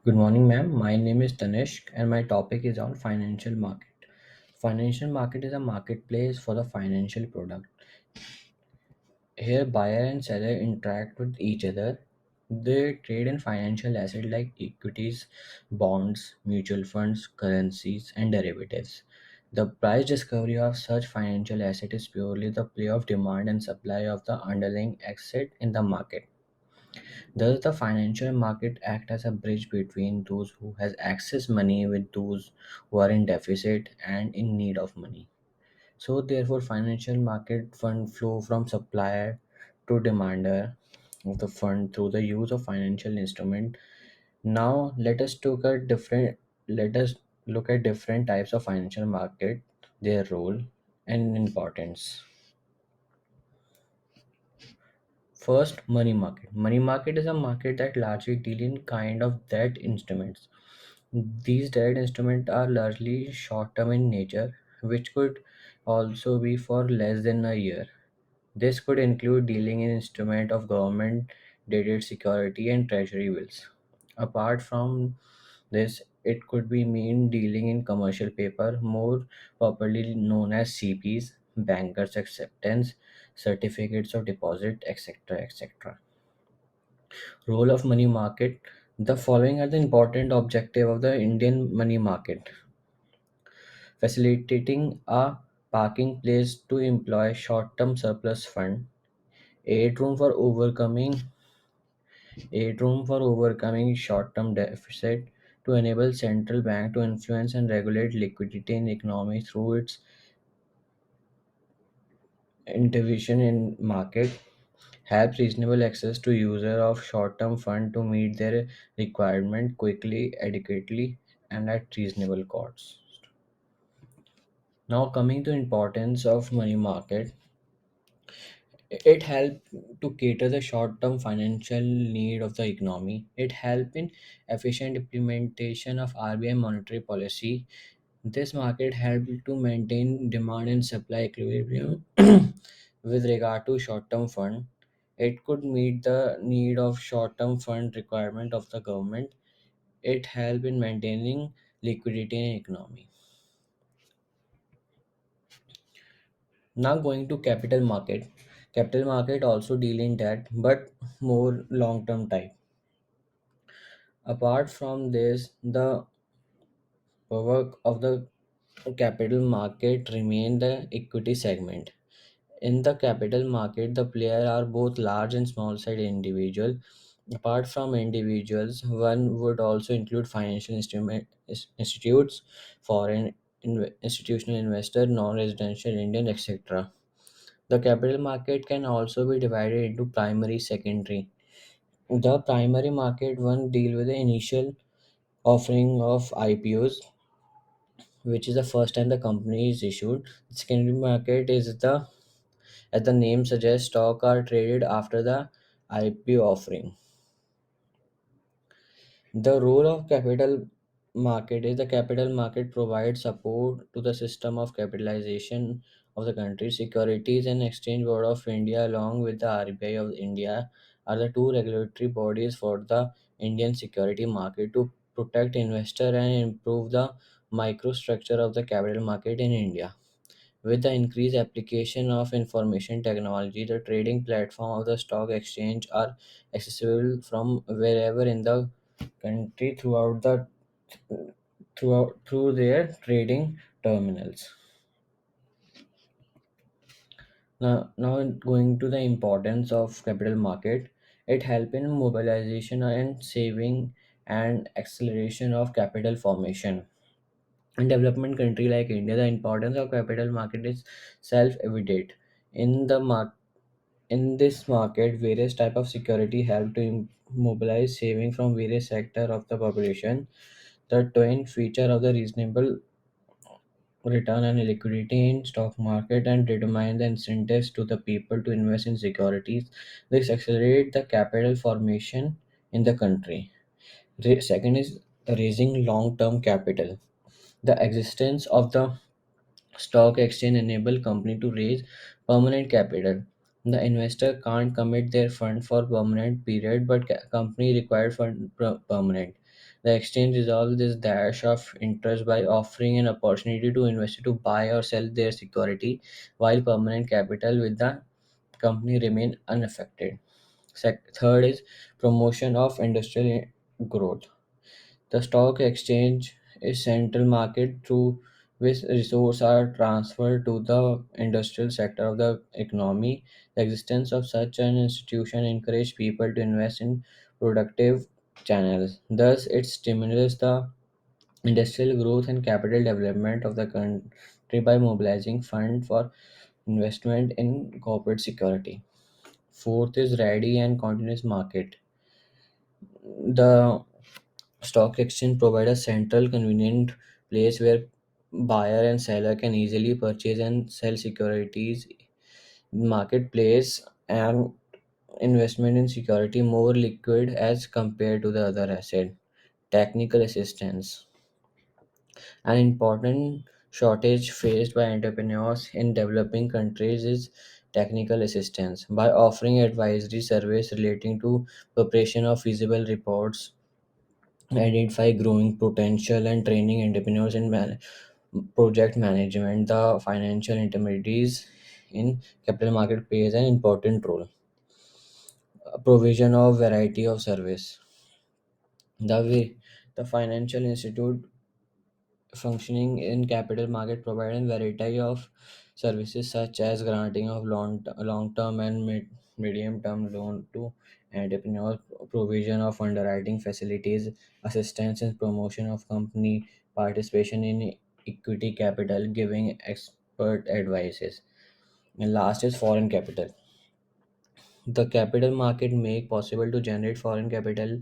Good morning, ma'am. My name is Tanishq, and my topic is on financial market. Financial market is a marketplace for the financial product. Here, buyer and seller interact with each other. They trade in financial assets like equities, bonds, mutual funds, currencies, and derivatives. The price discovery of such financial asset is purely the play of demand and supply of the underlying asset in the market. Thus, the financial market act as a bridge between those who has access money with those who are in deficit and in need of money. So, therefore, financial market fund flow from supplier to demander of the fund through the use of financial instrument. Now, let us look at different types of financial market, their role and importance. First, money market. Money market is a market that largely deal in kind of debt instruments. These debt instruments are largely short term in nature, which could also be for less than a year. This could include dealing in instrument of government dated security and treasury bills. Apart from this, it could be mean dealing in commercial paper, more popularly known as CPs, bankers acceptance, certificates of deposit, etc. etc. Role of money market. The following are the important objective of the Indian money market: facilitating a parking place to employ short-term surplus fund, aid room for overcoming short-term deficit, to enable central bank to influence and regulate liquidity in economy through its intervention in market, help reasonable access to user of short-term fund to meet their requirement quickly, adequately, and at reasonable costs. Now coming to importance of money market, it help to cater the short-term financial need of the economy. It help in efficient implementation of RBI monetary policy. This market help to maintain demand and supply equilibrium with regard to short-term fund. It could meet the need of short-term fund requirement of the government. It help in maintaining liquidity in economy. Now going to capital market. Capital market also deal in debt, but more long-term type. Apart from this, the work of the capital market remain the equity segment. In the capital market, the player are both large and small side individual. Apart from individuals, one would also include financial institutes, foreign institutional investor, non-residential Indian, etc. The capital market can also be divided into primary, secondary. The primary market one deal with the initial offering of IPOs, which is the first time the company is issued. The secondary market is the, as the name suggests, stock are traded after the IPO offering. The role of capital market is the capital market provides support to the system of capitalization of the country. Securities and Exchange Board of India along with the RBI of India are the two regulatory bodies for the Indian security market to protect investor and improve the microstructure of the capital market in India. With the increased application of information technology, the trading platform of the stock exchange are accessible from wherever in the country through their trading terminals. Now going to the importance of capital market, it help in mobilization and saving and acceleration of capital formation. In development country like India, the importance of capital market is self-evident. In the in this market, various type of security help to mobilize saving from various sector of the population. The twin feature of the reasonable return and liquidity in stock market and determine the incentives to the people to invest in securities. This accelerate the capital formation in the country. Second is raising long-term capital. The existence of the stock exchange enable company to raise permanent capital. The investor can't commit their fund for permanent period, but company required fund permanent. The exchange resolves this dash of interest by offering an opportunity to investor to buy or sell their security, while permanent capital with the company remain unaffected. Third is promotion of industrial growth. The stock exchange is central market through which resources are transferred to the industrial sector of the economy. The existence of such an institution encourages people to invest in productive channels. Thus, it stimulates the industrial growth and capital development of the country by mobilizing funds for investment in corporate security. Fourth is ready and continuous market. The stock exchange provides a central, convenient place where buyer and seller can easily purchase and sell securities. Marketplace and investment in security more liquid as compared to the other asset. Technical assistance. An important shortage faced by entrepreneurs in developing countries is technical assistance. By offering advisory service relating to preparation of feasible reports, identify growing potential, and training entrepreneurs in project management, the financial intermediaries in capital market plays an important role. Provision of variety of service. The way the financial institute functioning in capital market provide a variety of services such as granting of long-term and medium-term loan to entrepreneurs, provision of underwriting facilities, assistance in promotion of company, participation in equity capital, giving expert advices. And last is foreign capital. The capital market make possible to generate foreign capital.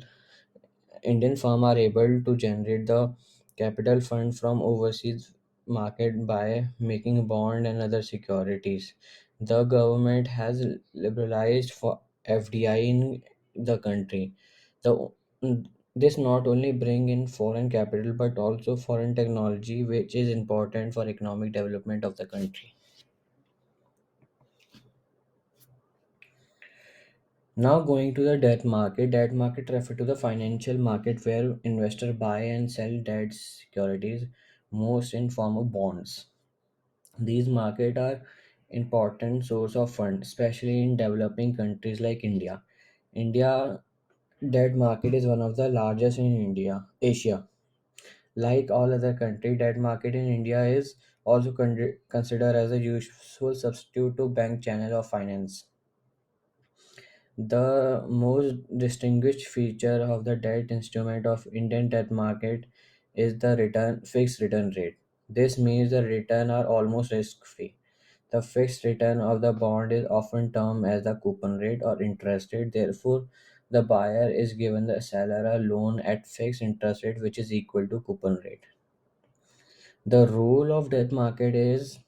Indian firms are able to generate the capital fund from overseas market by making bond and other securities. The government has liberalized for FDI in the country. The this not only bring in foreign capital but also foreign technology, which is important for economic development of the country. Now going to the debt market. Debt market refer to the financial market where investors buy and sell debt securities, most in form of bonds. These market are important source of funds, especially in developing countries like India. India debt market is one of the largest in Asia. Like all other country, debt market in India is also considered as a useful substitute to bank channel of finance. The most distinguished feature of the debt instrument of Indian debt market is the return fixed return rate. This means the return are almost risk free. The fixed return of the bond is often termed as the coupon rate or interest rate. Therefore, the buyer is given the seller a loan at fixed interest rate which is equal to coupon rate. The role of debt market is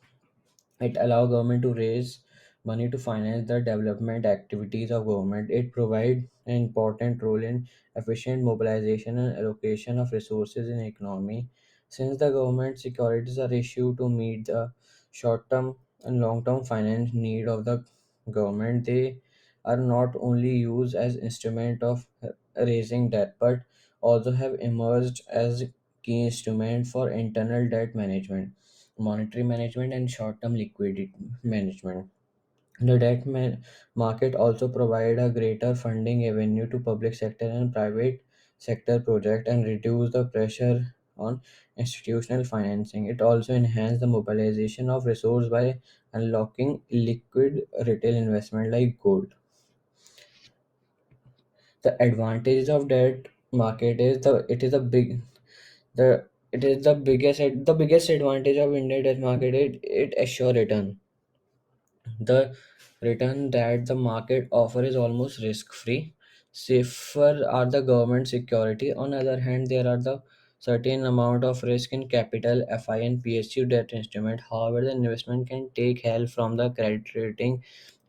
it allow government to raise money to finance the development activities of government. It provide an important role in efficient mobilization and allocation of resources in economy. Since the government securities are issued to meet the short-term and long-term finance need of the government, they are not only used as instrument of raising debt, but also have emerged as key instrument for internal debt management, monetary management, and short-term liquidity management. The market also provide a greater funding avenue to public sector and private sector project and reduce the pressure on institutional financing. It also enhance the mobilization of resource by unlocking liquid retail investment like gold. The advantage of debt market is the biggest advantage of Indian debt market is it assure return. The return that the market offer is almost risk free. Safer are the government security. On the other hand, there are the certain amount of risk in capital, FI and PSU debt instrument. However, the investment can take help from the credit rating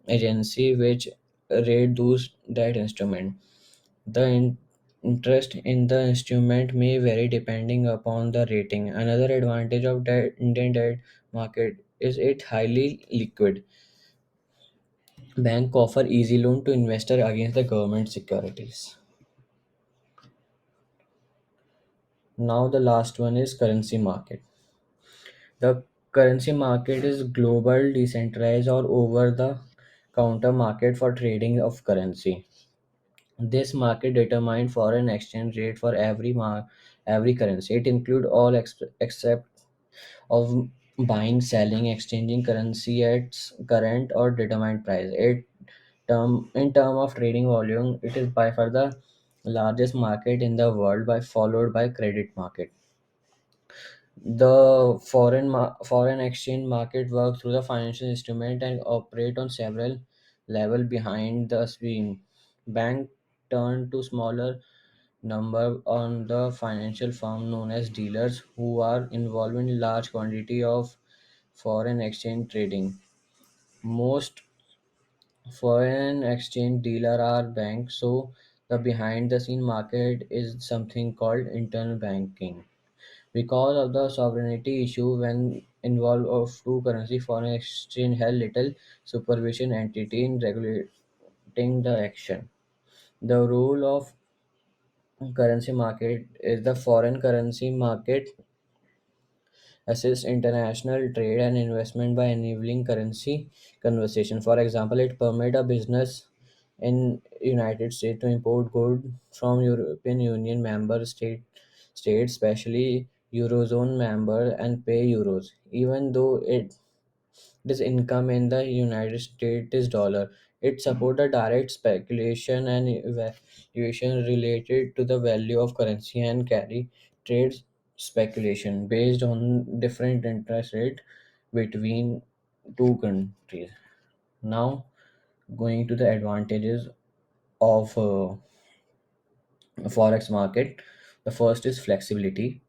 agency which rate those debt instrument. The interest in the instrument may vary depending upon the rating. Another advantage of the Indian debt market is it highly liquid. Bank offer easy loan to investor against the government securities. Now the last one is currency market. The currency market is global, decentralized or over the counter market for trading of currency. This market determines foreign exchange rate for every currency. It includes all except of buying, selling, exchanging currency at current or determined price. In term of trading volume, it is by far the largest market in the world, by followed by credit market. The foreign exchange market works through the financial instrument and operate on several level behind the screen. Bank turn to smaller number on the financial firm known as dealers who are involved in large quantity of foreign exchange trading. Most foreign exchange dealer are banks, so the behind the scene market is something called internal banking. Because of the sovereignty issue when involved of two currency, foreign exchange has little supervision entity in regulating the action. The rule of currency market is the foreign currency market assists international trade and investment by enabling currency conversion. For example, it permit a business in United States to import goods from European Union member states, especially Eurozone member, and pay euros, even though its income in the United States is dollar. It support a direct speculation and evaluation related to the value of currency and carry trade speculation based on different interest rate between two countries. Now, going to the advantages of forex market. The first is flexibility.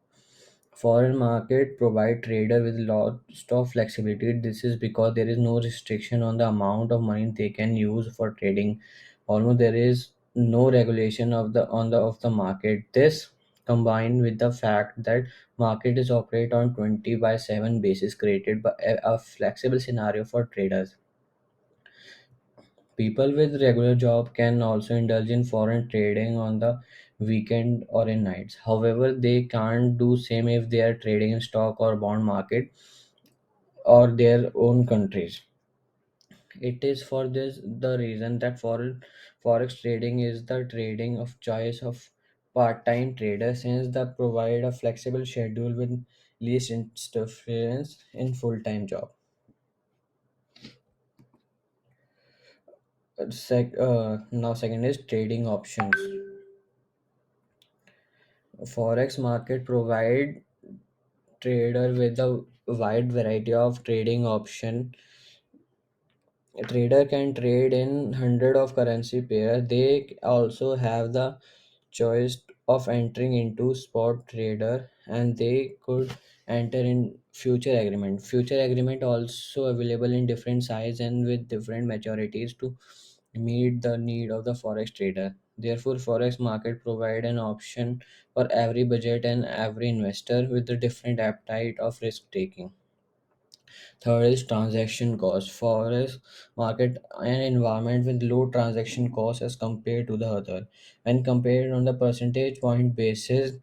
Foreign market provide trader with lots of flexibility. This is because there is no restriction on the amount of money they can use for trading. Almost there is no regulation of the market. This combined with the fact that market is operate on 20 by 7 basis created by a flexible scenario for traders. People with regular job can also indulge in foreign trading on the weekend or in nights. However, they can't do same if they are trading in stock or bond market or their own countries. It is for this the reason that foreign forex trading is the trading of choice of part-time traders since they provide a flexible schedule with least interference in full-time job. Now second is trading options. Forex market provide trader with a wide variety of trading option. A trader can trade in hundred of currency pairs. They also have the choice of entering into spot trader, and they could enter in future agreement. Future agreement also available in different size and with different maturities to meet the need of the forex trader. Therefore, forex market provide an option for every budget and every investor with a different appetite of risk taking. Third is transaction cost. Forex market an environment with low transaction cost as compared to the other. When compared on the percentage point basis,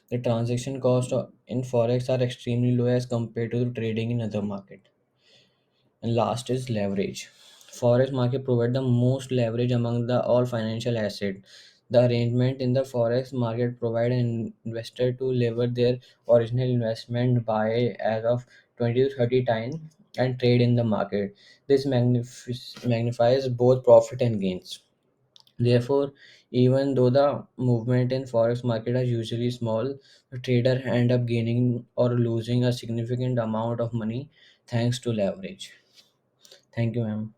the transaction cost in forex are extremely low as compared to trading in other market. And last is leverage. Forex market provide the most leverage among the all financial asset. The arrangement in the forex market provide an investor to lever their original investment by as of 20 to 30 times and trade in the market. This magnifies both profit and gains. Therefore, even though the movement in forex market are usually small, the trader end up gaining or losing a significant amount of money thanks to leverage. Thank you, ma'am.